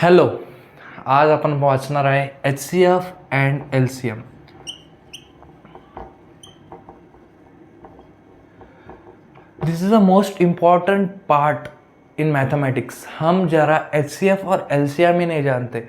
Hello, आज अपन वाचणार आहे HCF and LCM. This is the most important part in mathematics. हम जरा HCF और LCM ही नहीं जानते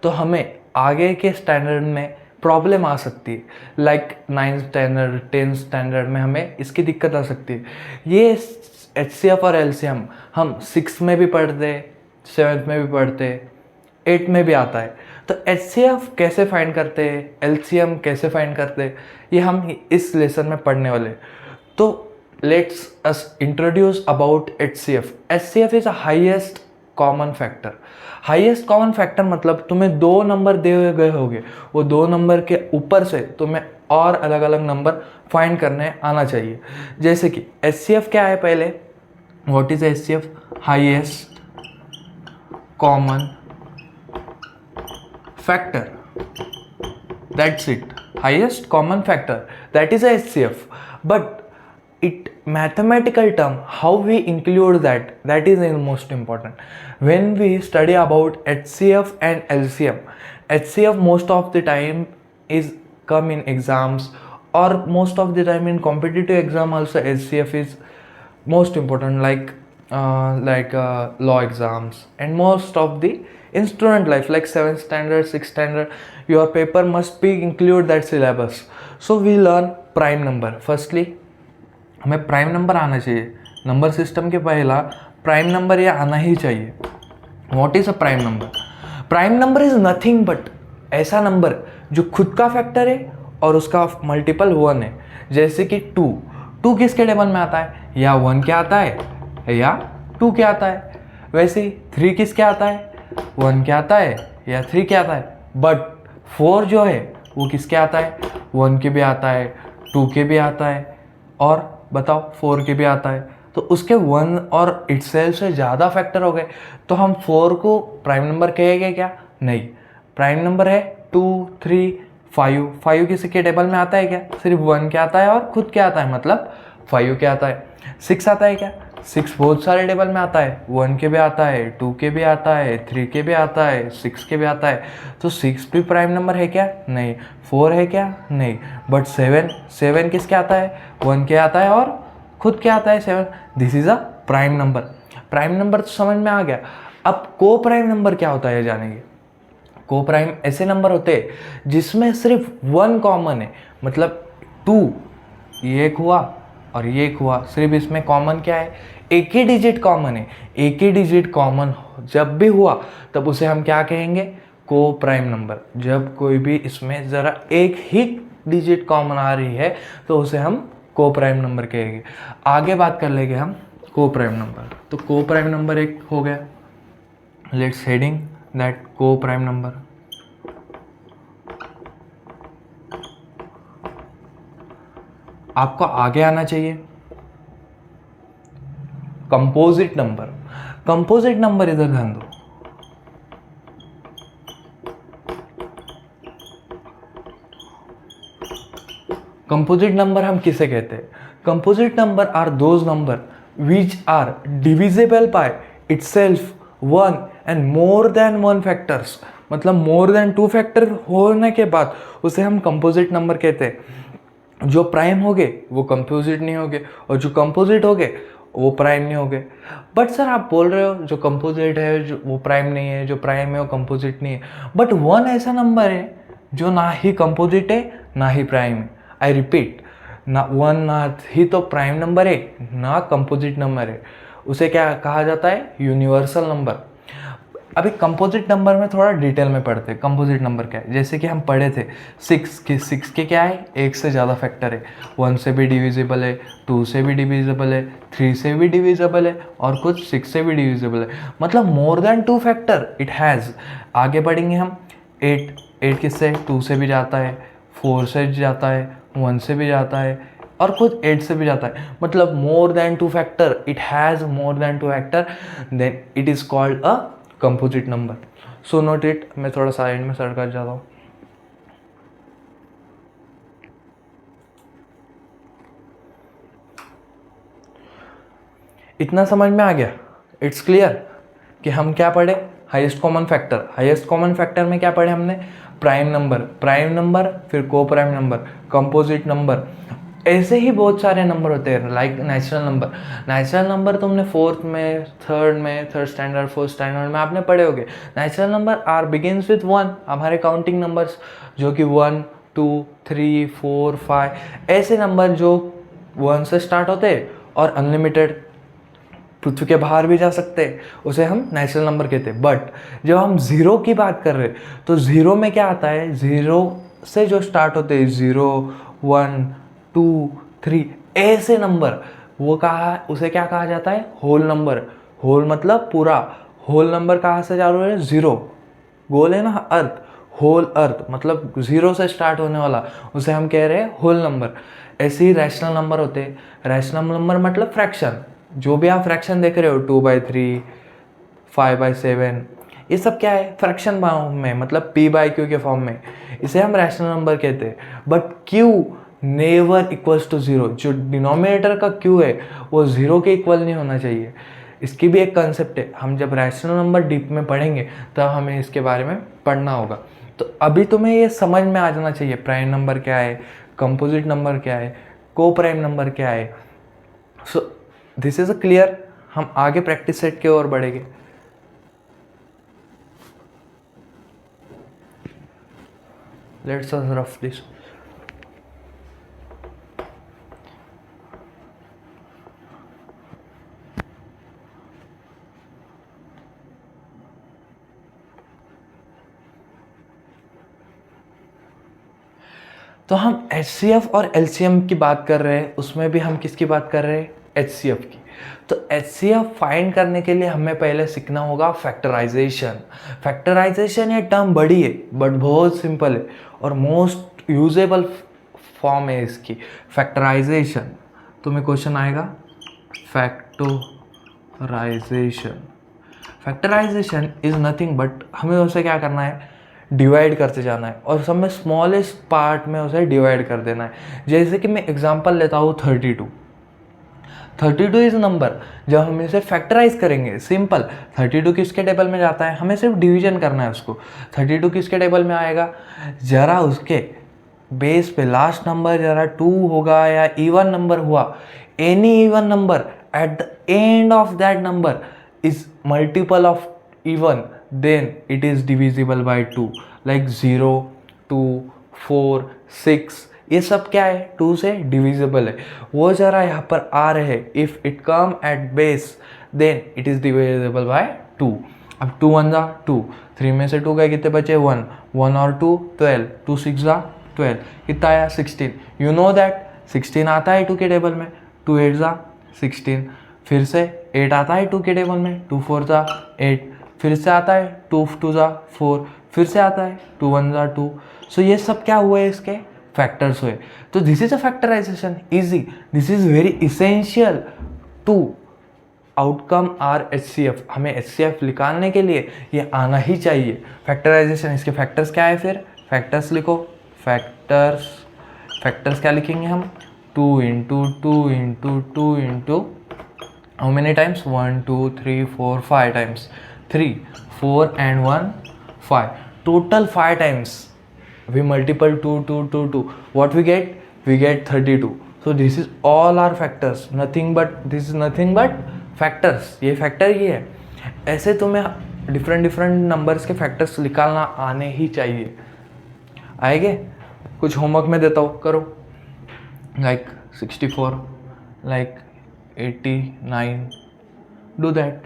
तो हमें आगे के स्टैंडर्ड में प्रॉब्लम आ सकती है. Like 9th standard 10th standard में हमें इसकी दिक्कत आ सकती है. ये HCF और LCM हम 6th में भी पढ़ते, 7th में भी पढ़ते, 8th में भी आता है. तो HCF कैसे फाइंड करते हैं, LCM कैसे फाइंड करते हैं, ये हम इस लेसन में पढ़ने वाले. तो let's us introduce about HCF. HCF is a highest common factor. Highest common factor मतलब तुम्हें दो नंबर दिए गए होंगे, वो दो नंबर के ऊपर से तुम्हें और अलग अलग नंबर फाइंड करने आना चाहिए. जैसे कि HCF क्या है, पहले what is HCF? Highest common factor. That's it. Highest common factor. That is a HCF. But it mathematical term, how we include that is the most important. When we study about HCF and LCM, HCF most of the time is come in exams, or most of the time in competitive exam also HCF is most important, like law exams and most of the in student life like 7th standard 6th standard your paper must be include that syllabus. So we learn prime number. Firstly हमें prime number आना चाहिए. Number system के पहला prime number ये आना ही चाहिए. What is a prime number? Prime number is nothing but ऐसा number जो खुद का फैक्टर है और उसका मल्टीपल 1 है. जैसे कि 2 किसके टेबल में आता है? या 1 के आता है या 2 के आता है. वैसे ही 3 किसके आता है? 1 के आता है या 3 के आता है. बट 4 जो है वो किसके आता है? 1 के भी आता है, 2 के भी आता है, और बताओ 4 के भी आता है. तो उसके 1 और इटसेल्फ से ज़्यादा फैक्टर हो गए तो हम 4 को प्राइम नंबर कहेंगे क्या? नहीं. प्राइम नंबर है 2, 3, 5 किसी के टेबल में आता है क्या? सिर्फ 1 के आता है और खुद के आता है, मतलब 5 के आता है. 6 आता है क्या? 6 बहुत सारे टेबल में आता है. 1 के भी आता है, 2 के भी आता है, 3 के भी आता है, 6 के भी आता है. तो 6 भी प्राइम नंबर है क्या? नहीं. 4 है क्या? नहीं. बट 7 किसके आता है? 1 के आता है और खुद के आता है 7. This is a prime number. Prime number तो समझ में आ गया. अब को प्राइम नंबर क्या होता है जानेंगे. को प्राइम ऐसे नंबर होते हैं जिसमें सिर्फ 1 कॉमन है. मतलब 2 ये एक हुआ और ये एक हुआ, सिर्फ इसमें कॉमन क्या है? एक ही डिजिट कॉमन है. एक ही डिजिट कॉमन जब भी हुआ तब उसे हम क्या कहेंगे? को प्राइम नंबर. जब कोई भी इसमें ज़रा एक ही डिजिट कॉमन आ रही है तो उसे हम को प्राइम नंबर कहेंगे. आगे बात कर लेंगे हम को प्राइम नंबर. तो को प्राइम नंबर एक हो गया. लेट्स हेडिंग दैट को प्राइम नंबर. आपको आगे आना चाहिए कंपोजिट नंबर. कंपोजिट नंबर इधर ध्यान दो. कंपोजिट नंबर हम किसे कहते हैं? Composite number are those number which are divisible by itself 1 and more than 1 factors. मतलब मोर देन 2 फैक्टर होने के बाद उसे हम कंपोजिट नंबर कहते हैं. जो प्राइम हो गए वो कंपोजिट नहीं हो गए, और जो कंपोजिट हो गए वो प्राइम नहीं हो गए. बट सर आप बोल रहे हो जो कंपोजिट है जो वो प्राइम नहीं है, जो प्राइम है वो कंपोजिट नहीं है. बट 1 ऐसा नंबर है जो ना ही कंपोजिट है ना ही प्राइम है. आई रिपीट, ना 1 ना ही तो प्राइम नंबर है ना कंपोजिट नंबर है. उसे क्या कहा जाता है? Universal number. अभी कंपोजिट नंबर में थोड़ा डिटेल में पढ़ते हैं. कंपोजिट नंबर क्या है? जैसे कि हम पढ़े थे 6 के क्या है? एक से ज़्यादा फैक्टर है. 1 से भी डिविजिबल है, 2 से भी डिविजिबल है, 3 से भी डिविजिबल है, और कुछ 6 से भी डिविजिबल है. मतलब more than 2 factor it has. आगे बढ़ेंगे हम. 8 किससे? 2 से भी जाता है, 4 से जाता है, 1 से भी जाता है, और खुद 8 से भी जाता है. मतलब more than 2 factor, it has more than 2 factor, then it is called a composite number. So note it. मैं थोड़ा साइड में सर कर जाता हूँ. इतना समझ में आ गया? इट्स क्लियर कि हम क्या पढ़े? हाईएस्ट कॉमन फैक्टर में क्या पढ़े हमने, प्राइम नंबर फिर को प्राइम नंबर, कंपोजिट नंबर, ऐसे ही बहुत सारे नंबर होते हैं लाइक नेचुरल नंबर तुमने थर्ड स्टैंडर्ड फोर्थ स्टैंडर्ड में आपने पढ़े होंगे। Natural number are begins with 1, हमारे काउंटिंग नंबर्स जो कि 1 2 3 4 5 ऐसे नंबर जो 1 से स्टार्ट होते हैं और अनलिमिटेड पृथ्वी के बाहर भी जा सकते हैं, उसे हम नेचुरल नंबर कहते हैं। बट जब हम ज़ीरो की बात कर रहे हैं तो ज़ीरो में क्या आता है, ज़ीरो से जो स्टार्ट होते हैं 0 1 2 3 ऐसे नंबर, वो उसे क्या कहा जाता है, होल नंबर। होल मतलब पूरा, होल नंबर कहाँ से चालू है, ज़ीरो, गोल है ना अर्थ, होल अर्थ मतलब ज़ीरो से स्टार्ट होने वाला, उसे हम कह रहे हैं होल नंबर। ऐसे ही रैशनल नंबर होते हैं। रैशनल नंबर मतलब फ्रैक्शन, जो भी आप फ्रैक्शन देख रहे हो 2/3 5/7 ये सब क्या है, फ्रैक्शन फॉर्म में, मतलब p/q के फॉर्म में, इसे हम रैशनल नंबर कहते हैं। But q never equals to zero, जो डिनोमिनेटर का q है वो ज़ीरो के इक्वल नहीं होना चाहिए। इसकी भी एक कंसेप्ट है, हम जब रैशनल नंबर डीप में पढ़ेंगे तब हमें इसके बारे में पढ़ना होगा। तो अभी तुम्हें ये समझ में आ जाना चाहिए प्राइम नंबर क्या है, कंपोजिट नंबर क्या है, को प्राइम नंबर क्या है। So this is a clear. हम आगे प्रैक्टिस सेट की ओर बढ़ेंगे। Let's rough this. तो हम HCF और LCM की बात कर रहे हैं, उसमें भी हम किसकी बात कर रहे हैं, HCF की। तो HCF फाइंड करने के लिए हमें पहले सीखना होगा फैक्टराइजेशन। फैक्टराइजेशन ये टर्म बड़ी है बट बहुत सिंपल है और मोस्ट यूजेबल फॉर्म है इसकी, फैक्टराइजेशन। तुम्हें क्वेश्चन आएगा फैक्टराइजेशन इज नथिंग बट हमें उसे क्या करना है, डिवाइड करते जाना है और सब में स्मॉलेस्ट पार्ट में उसे डिवाइड कर देना है। जैसे कि मैं एग्जांपल लेता हूँ 32 इज नंबर। जब हम इसे फैक्टराइज करेंगे, सिंपल, 32 किसके टेबल में जाता है, हमें सिर्फ डिवीजन करना है उसको। 32 किसके टेबल में आएगा, जरा उसके बेस पे लास्ट नंबर जरा 2 होगा या इवन नंबर हुआ, any even number at the end of that number is multiple of even, then it is divisible by 2, like 0 2 4 6 ये सब क्या है, 2 से डिविजिबल है। वो जरा यहाँ पर आ रहे हैं, if it come at base then it is divisible by 2। अब 2 1 जा 2, 3 में से 2 गए, कितने बचे 1 1 और 2 12, 2 6 जा 12, कितना आया 16। यू नो दैट 16 आता है 2 के टेबल में, 2 8 जा 16, फिर से 8 आता है 2 के टेबल में, 2 4 जा 8, फिर से आता है 2 2 जा 4, फिर से आता है 2 1 जा 2। सो ये सब क्या हुए, इसके फैक्टर्स हुए। तो this is a factorisation, easy, this is very essential to outcome our HCF। हमें HCF निकालने के लिए ये आना ही चाहिए, फैक्टराइजेशन। इसके फैक्टर्स क्या है, फिर फैक्टर्स लिखो। फैक्टर्स क्या लिखेंगे हम, 2 into 2 into 2 into how many times, 1 2 3 4 5 times, 3 4 and 1 5, total 5 times we multiple 2 2 2 2, what we get 32। so this is all our factors, this is nothing but factors। ये फैक्टर ही है। ऐसे तुम्हें डिफरेंट नंबर्स के factors निकालना आने ही चाहिए। आएंगे, कुछ होमवर्क में देता हूँ, करो। Like 64, like 89, do that.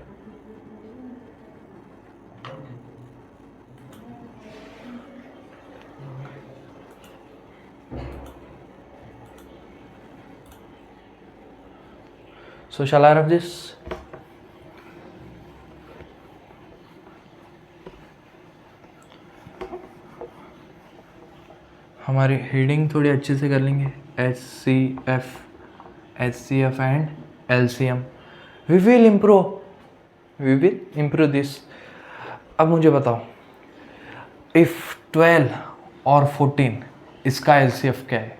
So shall I rub this? हमारी हेडिंग थोड़ी अच्छे से कर लेंगे, HCF and LCM। We will improve this. अब मुझे बताओ, इफ़ 12 और 14 इसका LCF क्या है।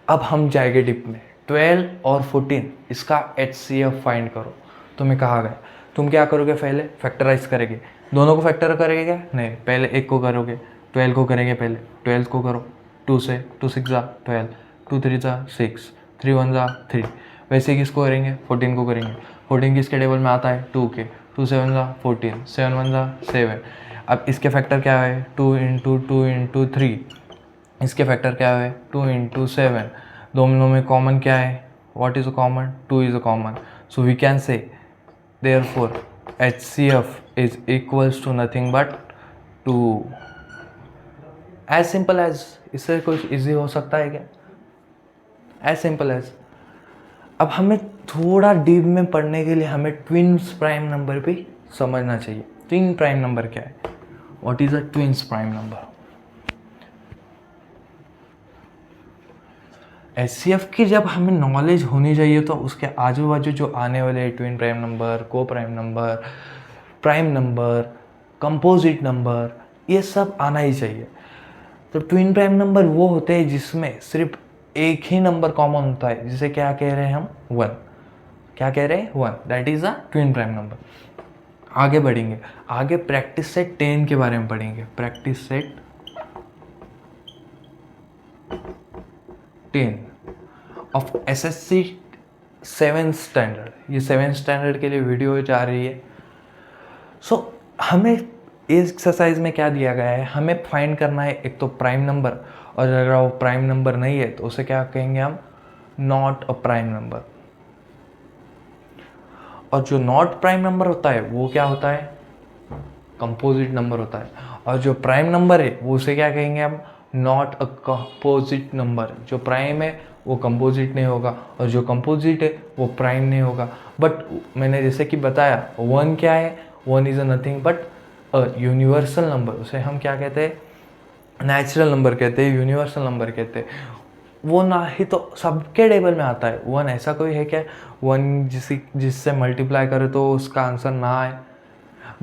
अब हम जाएंगे डिप में, 12 और 14 इसका HCF फाइंड करो। तुम्हें कहा गया, तुम क्या करोगे, पहले फैक्टराइज करेंगे। दोनों को फैक्टर करेंगे क्या? नहीं, पहले एक को करोगे, 12 को करेंगे पहले, 12 को करो 2 से, 2 6 जा 12, 2 3 जा 6, 3 1 जा 3। वैसे ही किसको करेंगे? 14 को करेंगे। 14 किसके टेबल में आता है? 2 के, 2 7 जा 14, 7 1 जा 7। अब इसके फैक्टर क्या है? 2 इंटू 2 इंटू 3। इसके फैक्टर क्या है? 2 इंटू 7। दोनों में कॉमन क्या है? What is a common? 2 is a common. So we can say therefore HCF is equals to nothing but 2। as simple as, इससे कुछ इजी हो सकता है क्या? as simple as। अब हमें थोड़ा डीप में पढ़ने के लिए हमें ट्विन्स प्राइम नंबर भी समझना चाहिए। ट्विन प्राइम नंबर क्या है? What is a twins prime number? HCF की जब हमें नॉलेज होनी चाहिए तो उसके आजू बाजू जो आने वाले ट्विन प्राइम नंबर, को प्राइम नंबर, कंपोजिट नंबर, ये सब आना ही चाहिए। तो ट्विन प्राइम नंबर वो होते हैं जिसमें सिर्फ एक ही नंबर कॉमन होता है, जिसे क्या कह रहे हैं हम? 1। क्या कह रहे हैं? 1। That is a twin prime number. आगे बढ़ेंगे, आगे प्रैक्टिस सेट 10 के बारे में पढ़ेंगे। Practice set 10 of SSC 7th standard. ये 7th स्टैंडर्ड के लिए वीडियो जा रही है। सो हमें इस एक्सरसाइज में क्या दिया गया है? हमें फाइंड करना है एक तो प्राइम नंबर, और अगर वो प्राइम नंबर नहीं है तो उसे क्या कहेंगे हम? Not a prime number. और जो नॉट प्राइम नंबर होता है वो क्या होता है? कंपोजिट नंबर होता है। और जो प्राइम नंबर है वो उसे क्या कहेंगे हम? Not a composite number. जो प्राइम है वो कंपोजिट नहीं होगा, और जो कंपोजिट है वो प्राइम नहीं होगा। बट मैंने जैसे कि बताया, 1 क्या है? 1 is a nothing but a universal number. उसे हम क्या कहते हैं? नेचुरल नंबर कहते हैं, यूनिवर्सल नंबर कहते हैं। वो ना ही तो सबके टेबल में आता है। 1 ऐसा कोई है क्या 1 जिससे मल्टीप्लाई करे तो उसका आंसर ना आए?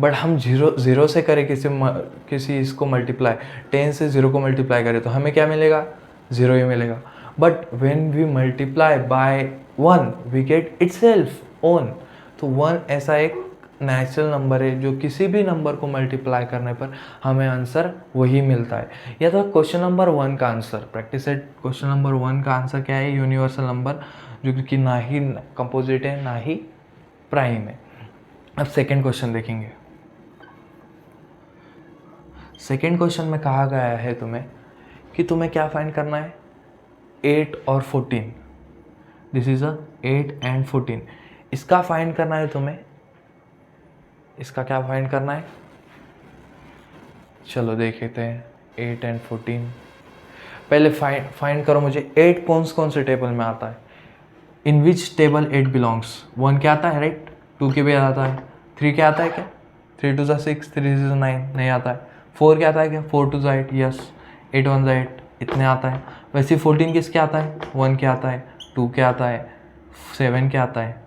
बट हम ज़ीरो से करें किसी इसको मल्टीप्लाई, 10 से 0 को मल्टीप्लाई करें तो हमें क्या मिलेगा? 0 ही मिलेगा। But when we multiply by 1 we get itself own. तो 1 ऐसा एक नेचुरल नंबर है जो किसी भी नंबर को मल्टीप्लाई करने पर हमें आंसर वही मिलता है। या तो क्वेश्चन नंबर 1 का answer, practice set question number 1 का आंसर क्या है? यूनिवर्सल नंबर, जो कि ना ही कंपोजिट है ना ही प्राइम है। अब सेकेंड क्वेश्चन देखेंगे। सेकेंड क्वेश्चन में कहा गया है तुम्हें कि तुम्हें क्या फाइंड करना है? 8 और 14। This is a 8 and 14। इसका फाइंड करना है तुम्हें। इसका क्या फाइंड करना है? चलो देखते हैं 8 एंड 14। पहले फाइंड करो मुझे 8 कौन से टेबल में आता है? इन विच टेबल 8 बिलोंग्स? 1 क्या आता है? राइट। 2 के भी आता है। 3 क्या आता है क्या? 3 2 6, 3 6 9 नहीं आता है। 4 क्या आता है क्या? 4 2 8, यस। 8 1 8 इतने आता है। वैसे 14 किसके आता है? 1 क्या आता है, 2 क्या आता है, 7 क्या आता है,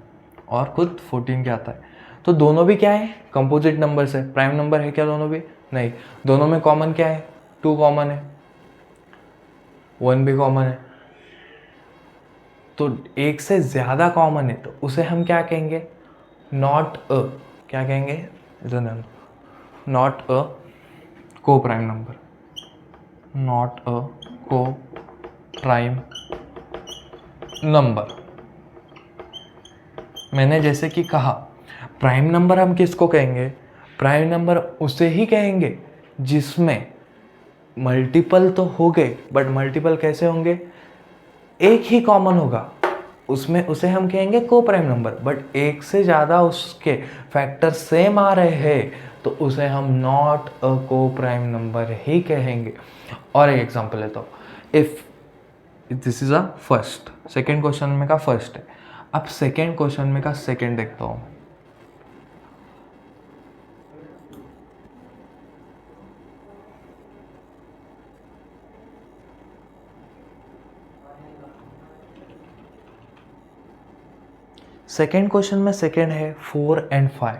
और खुद 14 क्या आता है। तो दोनों भी क्या है? कंपोजिट नंबर से। प्राइम नंबर है क्या दोनों भी? नहीं। दोनों में कॉमन क्या है? 2 कॉमन है, 1 भी कॉमन है। तो एक से ज़्यादा कॉमन है तो उसे हम क्या कहेंगे? नॉट अ, क्या कहेंगे? नॉट अ को प्राइम नंबर। नॉट अ को प्राइम नंबर। मैंने जैसे कि कहा, प्राइम नंबर हम किसको कहेंगे? प्राइम नंबर उसे ही कहेंगे जिसमें मल्टीपल तो हो गए, बट मल्टीपल कैसे होंगे? एक ही कॉमन होगा उसमें, उसे हम कहेंगे को प्राइम नंबर। बट एक से ज़्यादा उसके फैक्टर सेम आ रहे हैं तो उसे हम नॉट अ को प्राइम नंबर ही कहेंगे। और एक एग्जांपल है, तो if this is a first, second question में का फर्स्ट है। अब सेकेंड क्वेश्चन में का सेकेंड देखता हूँ। सेकेंड क्वेश्चन में सेकेंड है 4 एंड 5।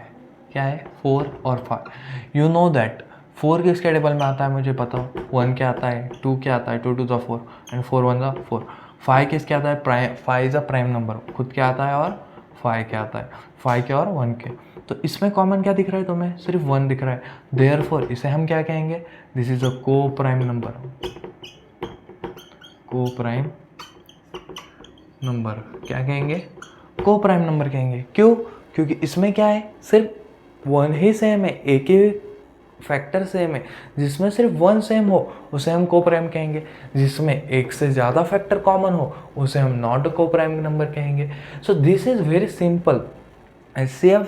क्या है? 4 और 5। यू नो दैट 4 किसके टेबल में आता है मुझे पता हो। 1 क्या आता है, 2 क्या आता है, 2 2 ज़ा 4 एंड 4 1 ज़ा 4। 5 किसके आता है? Prime. 5 is a prime number, खुद क्या आता है, और 5 के आता है, 5 के और 1 के। तो इसमें कॉमन क्या दिख रहा है तुम्हें? सिर्फ 1 दिख रहा है। देयरफॉर इसे हम क्या कहेंगे? दिस इज अ को प्राइम नंबर, को प्राइम नंबर क्या कहेंगे? को प्राइम नंबर कहेंगे। क्यों? क्योंकि इसमें क्या है? सिर्फ 1 ही सेम है, एक ही फैक्टर सेम है। जिसमें सिर्फ 1 सेम हो उसे हम को प्राइम कहेंगे, जिसमें एक से ज़्यादा फैक्टर कॉमन हो उसे हम नॉट को प्राइम नंबर कहेंगे। So this is very simple. HCF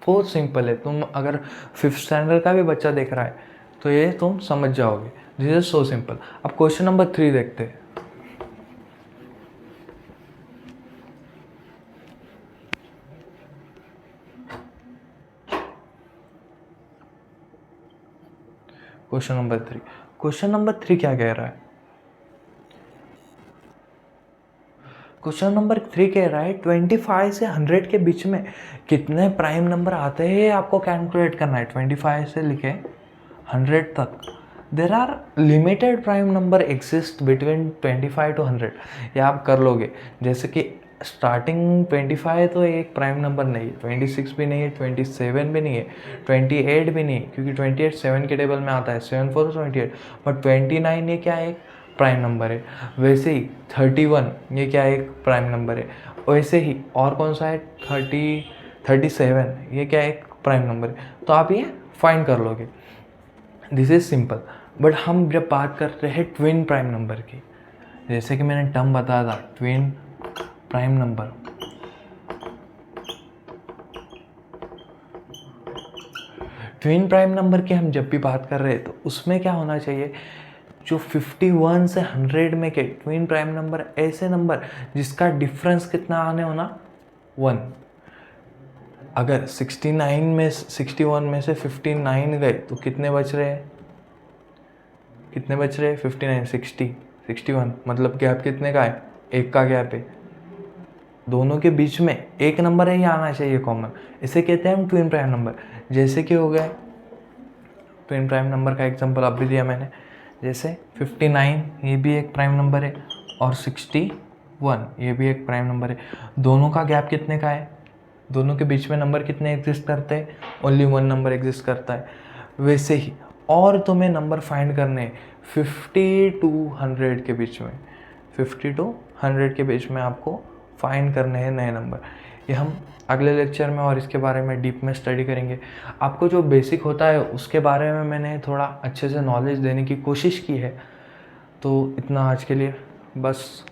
बहुत सिंपल है। तुम अगर 5th स्टैंडर्ड का भी बच्चा देख रहा है तो ये तुम समझ जाओगे। This is so simple. अब क्वेश्चन नंबर 3 देखते हैं। क्वेश्चन नंबर 3 क्या कह रहा है? क्वेश्चन नंबर 3 कह रहा है 25 से 100 के बीच में कितने प्राइम नंबर आते हैं आपको कैलकुलेट करना है। 25 से लेके 100 तक there are limited prime number exist between 25 to 100। ये आप कर लोगे। जैसे कि स्टार्टिंग 25 तो एक प्राइम नंबर नहीं है, 26 भी नहीं है, 27 भी नहीं है, 28 भी नहीं है, क्योंकि 28 7 के टेबल में आता है, 7 4 28। बट 29 ये क्या है? एक प्राइम नंबर है। वैसे ही 31 ये क्या है? एक प्राइम नंबर है। वैसे ही और कौन सा है? 37 ये क्या है? एक प्राइम नंबर है। तो आप ये फाइंड कर लोगे। This is simple. बट हम जब बात करते हैं ट्विन प्राइम नंबर की, जैसे कि मैंने टर्म बताया था twin prime number, twin prime number की हम जब भी बात कर रहे हैं तो उसमें क्या होना चाहिए? जो 51 से 100 में के ट्विन प्राइम नंबर ऐसे नंबर जिसका डिफरेंस कितना आने होना? 1। अगर 61 में से 59 गए तो कितने बच रहे हैं? 59 60 61, मतलब गैप कितने का है? 1 का गैप है। दोनों के बीच में एक नंबर ही आना चाहिए कॉमन। इसे कहते हैं हम ट्विन प्राइम नंबर। जैसे कि हो गए ट्विन प्राइम नंबर का एग्जांपल अब भी दिया मैंने। जैसे 59 ये भी एक प्राइम नंबर है और 61 ये भी एक प्राइम नंबर है। दोनों का गैप कितने का है? दोनों के बीच में नंबर कितने एग्जिस्ट करते हैं? ओनली 1 नंबर एग्जिस्ट करता है। वैसे ही और तुम्हें नंबर फाइंड करने 50 to 100 के बीच में, 50 to 100 के बीच में आपको फाइंड करने हैं नए नंबर। ये हम अगले लेक्चर में और इसके बारे में डीप में स्टडी करेंगे। आपको जो बेसिक होता है उसके बारे में मैंने थोड़ा अच्छे से नॉलेज देने की कोशिश की है। तो इतना आज के लिए बस।